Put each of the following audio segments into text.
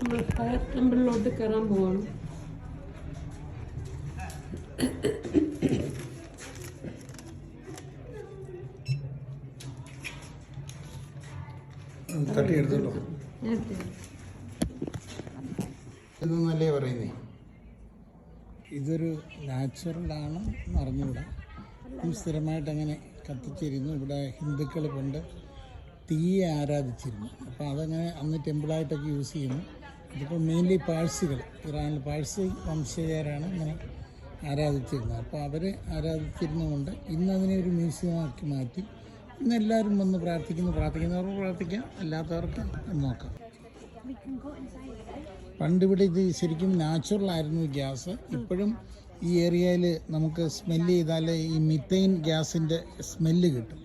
നമ്മൾ ഫയർ ടെമ്പിളിലോട്ട് കയറാൻ പോവാണ്. തട്ടിയെടുത്തല്ലോ. ഇതെന്നല്ലേ പറയുന്നേ? ഇതൊരു നാച്ചുറലാണ് അറിഞ്ഞുകൂടാ. സ്ഥിരമായിട്ട് അങ്ങനെ കത്തിച്ചിരുന്നു. ഇവിടെ ഹിന്ദുക്കൾ കൊണ്ട് തീയെ ആരാധിച്ചിരുന്നു. അപ്പോൾ അതങ്ങനെ അന്ന് ടെമ്പിളായിട്ടൊക്കെ യൂസ് ചെയ്യുന്നു. ഇതിപ്പോൾ മെയിൻലി പാഴ്സികൾ, ഇറാനിൽ പാഴ്സി വംശജരാണ് ഇങ്ങനെ ആരാധിച്ചിരുന്നത്. അപ്പോൾ അവർ ആരാധിച്ചിരുന്നതുകൊണ്ട് ഇന്നതിനെ ഒരു മ്യൂസിയമാക്കി മാറ്റി. ഇന്ന് എല്ലാവരും വന്ന് പ്രാർത്ഥിക്കുന്നവർക്ക് പ്രാർത്ഥിക്കാം, അല്ലാത്തവർക്ക് നോക്കാം. പണ്ടിവിടെ ഇത് ശരിക്കും നാച്ചുറലായിരുന്നു ഗ്യാസ്. ഇപ്പോഴും ഈ ഏരിയയിൽ നമുക്ക് സ്മെല്ല് ചെയ്താൽ ഈ മിത്തൈൻ ഗ്യാസിൻ്റെ സ്മെല്ല് കിട്ടും.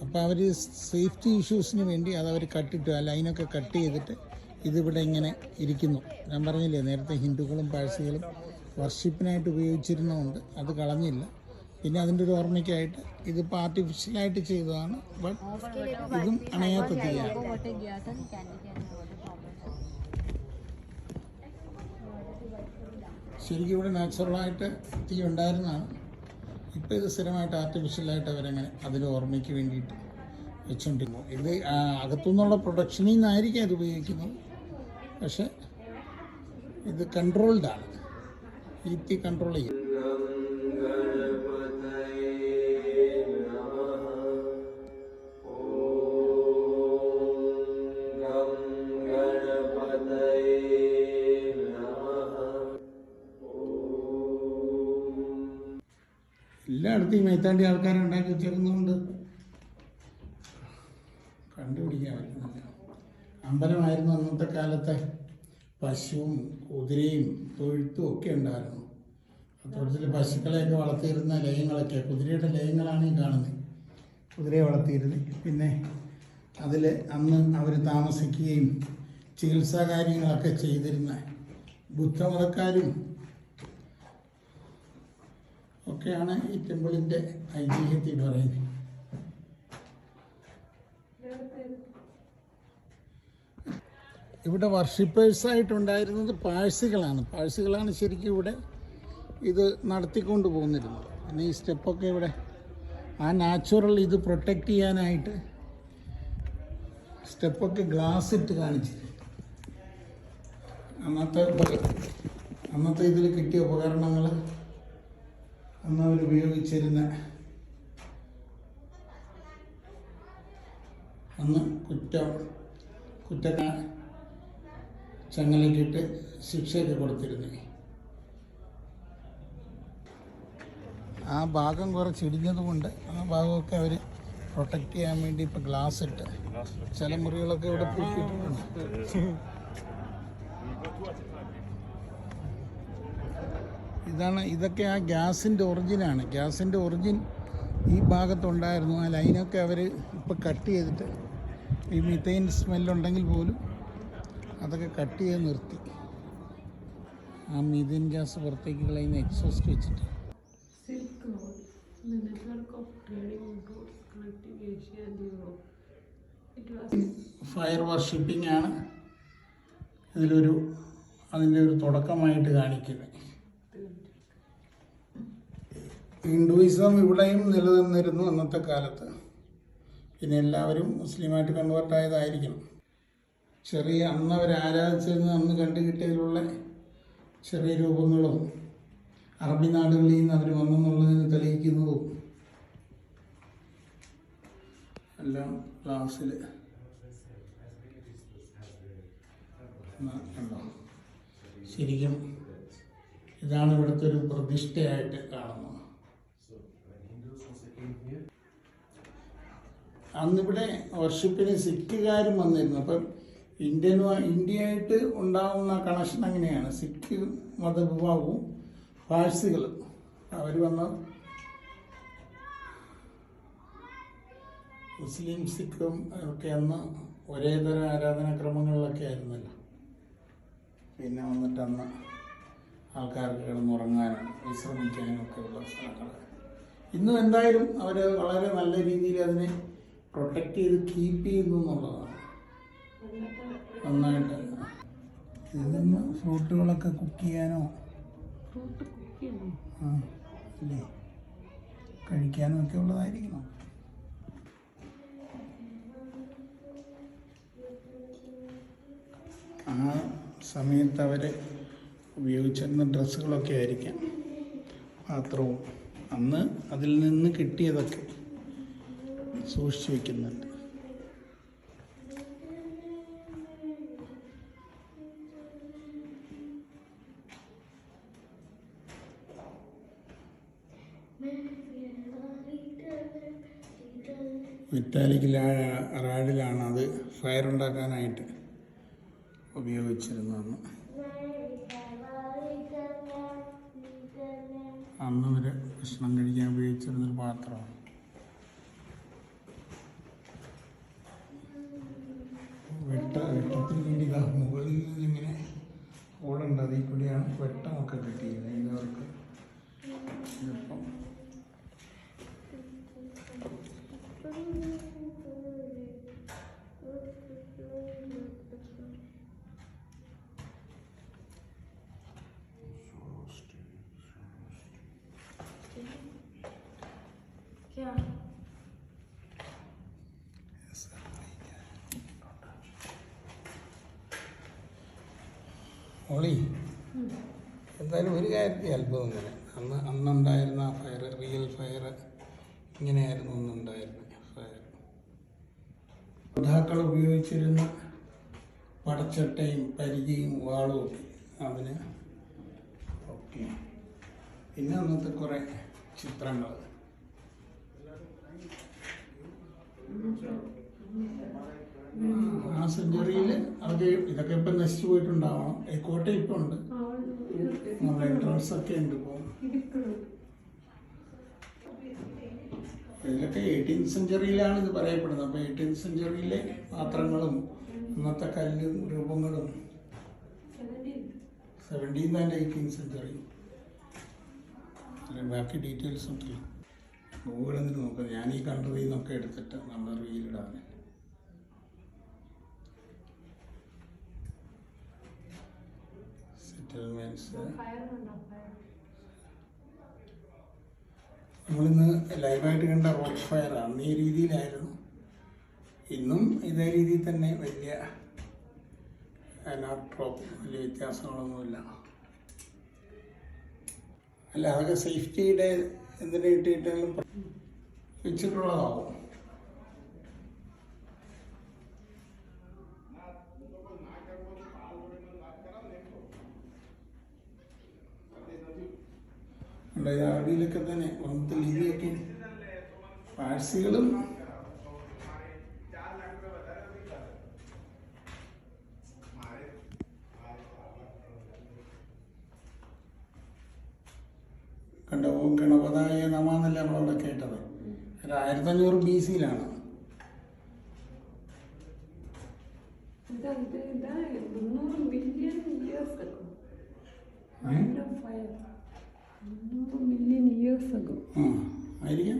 അപ്പോൾ അവർ സേഫ്റ്റി ഇഷ്യൂസിന് വേണ്ടി അതവർ കട്ടിട്ടു, ആ ലൈനൊക്കെ കട്ട് ചെയ്തിട്ട് ഇതിവിടെ ഇങ്ങനെ ഇരിക്കുന്നു. ഞാൻ പറഞ്ഞില്ലേ നേരത്തെ ഹിന്ദുക്കളും പാഴ്സികളും വർഷിപ്പിനായിട്ട് ഉപയോഗിച്ചിരുന്നതുകൊണ്ട് അത് കളഞ്ഞില്ല. പിന്നെ അതിൻ്റെ ഒരു ഓർമ്മയ്ക്കായിട്ട് ഇതിപ്പോൾ ആർട്ടിഫിഷ്യലായിട്ട് ചെയ്തതാണ്. ബട്ട് ഇതും അണയാത്ത തീയാണ്. ശരിക്കും ഇവിടെ നാച്ചുറലായിട്ട് തീ ഉണ്ടായിരുന്നതാണ്. ഇപ്പോൾ ഇത് സ്ഥിരമായിട്ട് ആർട്ടിഫിഷ്യലായിട്ട് അവരങ്ങനെ അതിൻ്റെ ഓർമ്മയ്ക്ക് വേണ്ടിയിട്ട് വെച്ചുകൊണ്ടിരുന്നു. ഇത് അകത്തുനിന്നുള്ള പ്രൊഡക്ഷനിൽ നിന്നായിരിക്കും ഇത് ഉപയോഗിക്കുന്നത്. പക്ഷെ ഇത് കൺട്രോൾഡാണ്. ഈ തീ കൺട്രോൾ ചെയ്യും. എല്ലായിടത്തും ഈ മേത്താണ്ടി ആൾക്കാരെ ഉണ്ടാക്കി വെച്ചേക്കുന്നതുകൊണ്ട് കണ്ടുപിടിക്കാൻ പറ്റുന്നില്ല. അമ്പലമായിരുന്നു അന്നത്തെ കാലത്തെ. പശുവും കുതിരയും തൊഴുത്തും ഒക്കെ ഉണ്ടായിരുന്നു. തൊഴുത്തിൽ പശുക്കളെയൊക്കെ വളർത്തിയിരുന്ന ലയങ്ങളൊക്കെ, കുതിരയുടെ ലയങ്ങളാണ് ഈ കാണുന്നത്. കുതിരയെ വളർത്തിയിരുന്നു. പിന്നെ അതിൽ അന്ന് അവർ താമസിക്കുകയും ചികിത്സാ കാര്യങ്ങളൊക്കെ ചെയ്തിരുന്ന ബുദ്ധമതക്കാരും ഒക്കെയാണ് ഈ ടെമ്പിളിൻ്റെ ഐതിഹ്യത്തിൽ പറയുന്നത്. ഇവിടെ വർഷിപ്പേഴ്സായിട്ടുണ്ടായിരുന്നത് പാഴ്സികളാണ് ശരിക്കും ഇവിടെ ഇത് നടത്തിക്കൊണ്ട് പോന്നിരുന്നത്. പിന്നെ ഈ സ്റ്റെപ്പൊക്കെ ഇവിടെ ആ നാച്ചുറൽ ഇത് പ്രൊട്ടക്റ്റ് ചെയ്യാനായിട്ട് സ്റ്റെപ്പൊക്കെ ഗ്ലാസ് ഇട്ട് കാണിച്ചു. അന്നത്തെ ഇതിൽ കിട്ടിയ ഉപകരണങ്ങൾ അന്ന് അവർ ഉപയോഗിച്ചിരുന്ന, അന്ന് കുറ്റക്കാർ ചങ്ങലക്കിട്ട് ശിക്ഷയൊക്കെ കൊടുത്തിരുന്നു. ആ ഭാഗം കുറച്ച് ഇടിഞ്ഞതുകൊണ്ട് ആ ഭാഗമൊക്കെ അവർ പ്രൊട്ടക്റ്റ് ചെയ്യാൻ വേണ്ടി ഇപ്പോൾ ഗ്ലാസ് ഇട്ട് ചില മുറികളൊക്കെ ഇവിടെ പൂട്ടിയിട്ടുണ്ട്. ഇതൊക്കെ ആ ഗ്യാസിൻ്റെ ഒറിജിനാണ്. ഗ്യാസിൻ്റെ ഒറിജിൻ ഈ ഭാഗത്തുണ്ടായിരുന്നു. ആ ലൈനൊക്കെ അവർ ഇപ്പോൾ കട്ട് ചെയ്തിട്ട് ഈ മിത്തൈൻ സ്മെല്ലുണ്ടെങ്കിൽ പോലും അതൊക്കെ കട്ട് ചെയ്ത് നിർത്തി. ആ മീഥേൻ ഗ്യാസ് പുറത്തേക്ക് കളയുന്ന എക്സോസ്റ്റ് വെച്ചിട്ട്. ഫയർ വർഷിപ്പിംഗ് ആണ് അതിൻ്റെ ഒരു തുടക്കമായിട്ട് കാണിക്കുന്നത്. ഹിന്ദുയിസം ഇവിടെയും നിലനിന്നിരുന്നു അന്നത്തെ കാലത്ത്. പിന്നെ എല്ലാവരും മുസ്ലിമായിട്ട് കൺവേർട്ട് ആയതായിരിക്കണം. ചെറിയ അന്ന് അവർ ആരാധിച്ചിരുന്ന അന്ന് കണ്ടുകിട്ടിയതിലുള്ള ചെറിയ രൂപങ്ങളും അറബി നാടുകളിൽ നിന്ന് അവർ വന്നെന്നുള്ളതിന് തെളിയിക്കുന്നതും എല്ലാം ക്ലാസ്സിൽ കണ്ടോ. ശരിക്കും ഇതാണ് ഇവിടുത്തെ ഒരു പ്രതിഷ്ഠയായിട്ട് കാണുന്നത്. അന്നിവിടെ വർഷിപ്പിന് സിഖുകാരും വന്നിരുന്നു. അപ്പം ഇന്ത്യയായിട്ട് ഉണ്ടാകുന്ന കണക്ഷൻ അങ്ങനെയാണ്. സിഖ് മതവിഭാഗവും പാഴ്സികളും അവർ വന്ന മുസ്ലിം സിഖും ഒക്കെ അന്ന് ഒരേ തരം ആരാധനാക്രമങ്ങളിലൊക്കെ ആയിരുന്നല്ലോ. പിന്നെ വന്നിട്ട് അന്ന് ആൾക്കാർക്ക് കിടന്നുറങ്ങാനും വിശ്രമിക്കാനും ഒക്കെ ഉള്ള സ്ഥലങ്ങൾ. ഇന്നും എന്തായാലും അവർ വളരെ നല്ല രീതിയിൽ അതിനെ പ്രൊട്ടക്റ്റ് ചെയ്ത് കീപ്പ് ചെയ്യുന്നു എന്നുള്ളതാണ് നന്നായിട്ട്. ഇതിൽ നിന്ന് ഫ്രൂട്ടുകളൊക്കെ കുക്ക് ചെയ്യാനോ ഫ്രൂട്ട് കുക്ക് ചെയ്യണോ? അല്ലേ കഴിക്കാനും ഒക്കെ ഉള്ളതായിരിക്കണം. ആ സമയത്ത് അവർ ഉപയോഗിച്ചിരുന്ന ഡ്രസ്സുകളൊക്കെ ആയിരിക്കാം, പാത്രവും അന്ന് അതിൽ നിന്ന് കിട്ടിയതൊക്കെ സൂക്ഷിച്ചു വയ്ക്കുന്നുണ്ട്. മെറ്റാലിക് റാഡിലാണ് അത് ഫയർ ഉണ്ടാക്കാനായിട്ട് ഉപയോഗിച്ചിരുന്നതെന്ന്. അന്ന് വരെ ഭക്ഷണം കഴിക്കാൻ ഉപയോഗിച്ചിരുന്നൊരു പാത്രമാണ്. വെട്ടത്തിന് വേണ്ടി ഇതാ മുകളിൽ നിന്നിങ്ങനെ ഓടുണ്ട്, അതിൽ കൂടിയാണ് വെട്ടമൊക്കെ കിട്ടിയിരുന്നത് എല്ലാവർക്കും. ഇപ്പം ഓളി എന്തായാലും ഒരു കാര്യത്തിൽ അത്ഭുതം തന്നെ. അന്നുണ്ടായിരുന്ന ആ ഫയർ, റിയൽ ഫയർ ഇങ്ങനെയായിരുന്നു അന്നുണ്ടായിരുന്ന ഫയർ. യോദ്ധാക്കൾ ഉപയോഗിച്ചിരുന്ന പടച്ചട്ടയും പരിചയും വാളും ഒക്കെ അതിന്. ഓക്കെ, പിന്നെ അന്നത്തെ കുറേ ചിത്രങ്ങൾ. ആ സെഞ്ചുറിയിൽ അത് ഇതൊക്കെ ഇപ്പം നശിച്ചു പോയിട്ടുണ്ടാവണം. ഈ കോട്ട ഇപ്പം ഉണ്ട്, നമ്മുടെ എൻട്രൻസ് ഒക്കെ ഉണ്ട് ഇപ്പോൾ. ഇതിലൊക്കെ 18th സെഞ്ചുറിയിലാണ് ഇത് പറയപ്പെടുന്നത്. അപ്പോൾ 18th സെഞ്ചുറിയിലെ പാത്രങ്ങളും ഇന്നത്തെ കല്ല് രൂപങ്ങളും 17th and 18th സെഞ്ചുറി. ബാക്കി ഡീറ്റെയിൽസ് ഉണ്ടല്ലോ, ഗൂഗിളിൽ നിന്ന് നോക്കാം. ഞാൻ ഈ കൺട്രിയിൽ നിന്നൊക്കെ എടുത്തിട്ട് നമ്മൾ റീലിടാൻ. സെറ്റിൽമെൻറ്റ്സ് നമ്മളിന്ന് ലൈവായിട്ട് കണ്ട റോക്ക് ഫയർ അന്ന് ഈ രീതിയിലായിരുന്നു. ഇന്നും ഇതേ രീതിയിൽ തന്നെ വലിയ വലിയ വ്യത്യാസങ്ങളൊന്നുമില്ല. അല്ല, അതൊക്കെ സേഫ്റ്റിയുടെ എന്തിനു കിട്ടിയിട്ടെങ്കിലും വെച്ചിട്ടുള്ളതാവും. അടിയിലൊക്കെ തന്നെ വന്നത്തെ ലിപിയൊക്കെ പാഴ്സികളും കണ്ട. ഓം ഗണപതായ നമാന്നല്ല നമ്മളവിടെ കേട്ടത്. 1500 BC-യിലാണ്. ആയിരിക്കാം.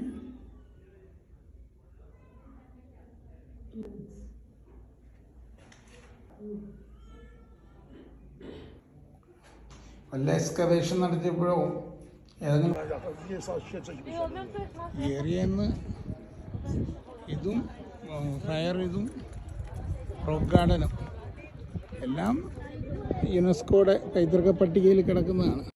വല്ല എക്സ്കവേഷൻ നടത്തിയപ്പോഴോ ഏതെങ്കിലും ഏരിയന്ന് ഇതും ഫയർ ഇതും റോക്ക് ഗാർഡനും എല്ലാം യുനെസ്കോയുടെ പൈതൃക പട്ടികയിൽ കിടക്കുന്നതാണ്.